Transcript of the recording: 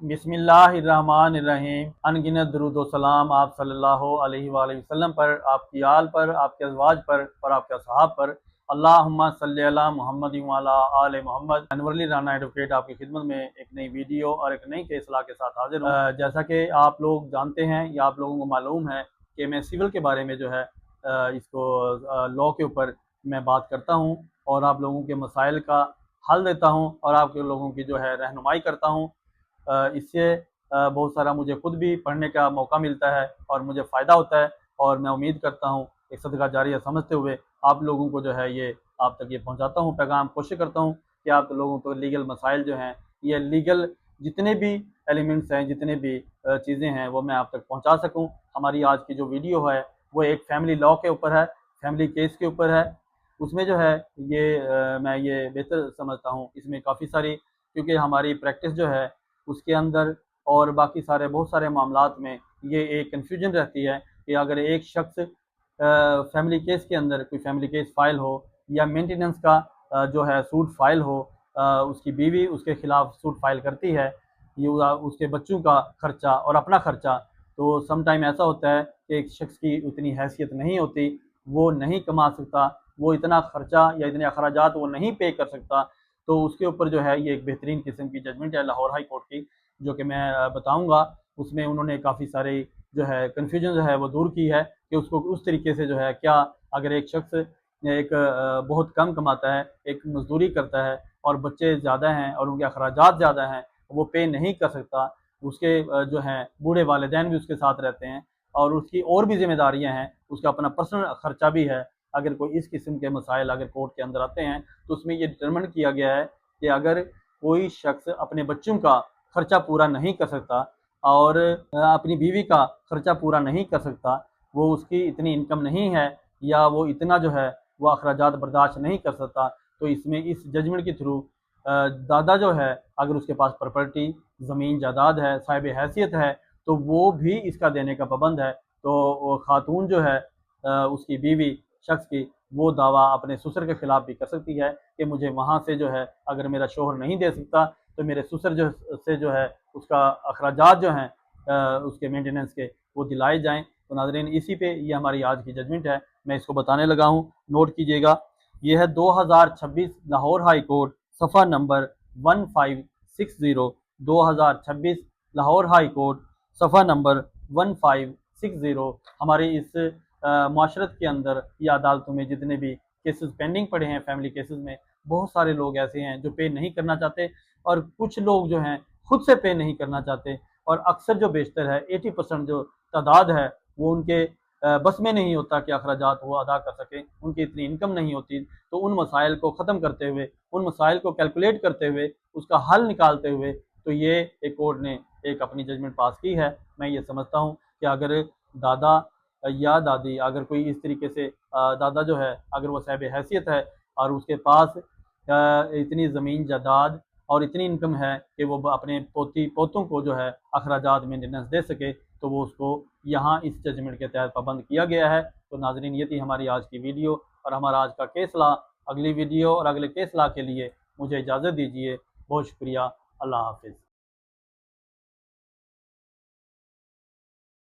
बिस्मिल्लाहिर्रहमानिर्रहीम। अनगिनत दुरूद व सलाम आप सल्लल्लाहु अलैहि वसल्लम पर, आपकी आल पर, आपके अज़वाज पर और आपके असहाब पर। अल्लाहुम्मा सल्ली अला मुहम्मद व अला आले मोहम्मद। अनवरली राना एडवोकेट आपकी खिदमत में एक नई वीडियो और एक नई केस ला के साथ हाजिर हूँ। जैसा कि आप लोग जानते हैं या आप लोगों को मालूम है कि मैं सिविल के बारे में जो है इसको लॉ के ऊपर मैं बात करता हूँ और आप लोगों के मसाइल का हल देता हूँ और आप लोगों की जो है रहनुमाई करता हूँ। इससे बहुत सारा मुझे खुद भी पढ़ने का मौका मिलता है और मुझे फ़ायदा होता है और मैं उम्मीद करता हूँ एक सदका जारिया समझते हुए आप लोगों को जो है ये आप तक ये पहुँचाता हूँ पैगाम। कोशिश करता हूँ कि आप लोगों को लीगल मसाइल जो हैं, ये लीगल जितने भी एलिमेंट्स हैं, जितने भी चीज़ें हैं, वो मैं आप तक पहुँचा सकूँ। हमारी आज की जो वीडियो है वो एक फैमिली लॉ के ऊपर है, फैमिली केस के ऊपर है। उसमें जो है ये मैं ये बेहतर समझता हूँ इसमें काफ़ी सारी, क्योंकि हमारी प्रैक्टिस जो है उसके अंदर और बाकी सारे बहुत सारे मामलात में ये एक कन्फ्यूजन रहती है कि अगर एक शख्स फैमिली केस के अंदर कोई फैमिली केस फाइल हो या मेंटेनेंस का जो है सूट फाइल हो, उसकी बीवी उसके खिलाफ सूट फाइल करती है, ये उसके बच्चों का खर्चा और अपना खर्चा, तो सम टाइम ऐसा होता है कि एक शख्स की उतनी हैसियत नहीं होती, वो नहीं कमा सकता, वो इतना खर्चा या इतने अखराजात वो नहीं पे कर सकता। तो उसके ऊपर जो है ये एक बेहतरीन किस्म की जजमेंट है लाहौर हाई कोर्ट की, जो कि मैं बताऊंगा। उसमें उन्होंने काफ़ी सारे जो है कन्फ्यूजन जो है वो दूर की है कि उसको उस तरीके से जो है क्या, अगर एक शख्स एक बहुत कम कमाता है, एक मजदूरी करता है और बच्चे ज़्यादा हैं और उनके अखराजात ज़्यादा हैं, वो पे नहीं कर सकता, उसके जो हैं बूढ़े वालिदैन भी उसके साथ रहते हैं और उसकी और भी जिम्मेदारियाँ हैं, उसका अपना पर्सनल खर्चा भी है। अगर कोई इस किस्म के मसाइल अगर कोर्ट के अंदर आते हैं तो उसमें ये डिटरमिन किया गया है कि अगर कोई शख्स अपने बच्चों का खर्चा पूरा नहीं कर सकता और अपनी बीवी का खर्चा पूरा नहीं कर सकता, वो उसकी इतनी इनकम नहीं है या वो इतना जो है वो अखराजात बर्दाश्त नहीं कर सकता, तो इसमें इस जजमेंट के थ्रू दादा जो है अगर उसके पास प्रॉपर्टी ज़मीन जायदाद है, साहिब हैसियत है, तो वो भी इसका देने का पाबंद है। तो खातून जो है उसकी बीवी शख्स की, वो दावा अपने ससुर के खिलाफ भी कर सकती है कि मुझे वहाँ से जो है अगर मेरा शोहर नहीं दे सकता तो मेरे ससुर जो है उसका अखराजात जो हैं उसके मेंटेनेंस के वो दिलाए जाएँ। तो नाज़रीन इसी पे ये हमारी आज की जजमेंट है, मैं इसको बताने लगा हूँ, नोट कीजिएगा। ये है 2026 लाहौर हाई कोर्ट सफ़ा नंबर 1560, 2026 लाहौर हाई कोर्ट सफ़ा नंबर 1560। हमारे इस माशरत के अंदर या अदालतों में जितने भी केसेस पेंडिंग पड़े हैं फैमिली केसेस में, बहुत सारे लोग ऐसे हैं जो पे नहीं करना चाहते और कुछ लोग जो हैं खुद से पे नहीं करना चाहते, और अक्सर जो बेशतर है 80% जो तादाद है वो उनके बस में नहीं होता कि अखराजात वो अदा कर सकें, उनकी इतनी इनकम नहीं होती। तो उन मसाइल को ख़त्म करते हुए, उन मसाइल को कैलकुलेट करते हुए, उसका हल निकालते हुए, तो ये एक कोर्ट ने एक अपनी जजमेंट पास की है। मैं ये समझता हूँ कि अगर दादा या दादी, अगर कोई इस तरीके से दादा जो है अगर वो साहिब हैसियत है और उसके पास इतनी ज़मीन जायदाद और इतनी इनकम है कि वो अपने पोती पोतों को जो है अखराजात मेंटेनेंस दे सके, तो वो उसको यहाँ इस जजमेंट के तहत पाबंद किया गया है। तो नाजरीन ये थी हमारी आज की वीडियो और हमारा आज का केस ला। अगली वीडियो और अगले केस ला के लिए मुझे इजाज़त दीजिए। बहुत शुक्रिया। अल्लाह हाफिज़।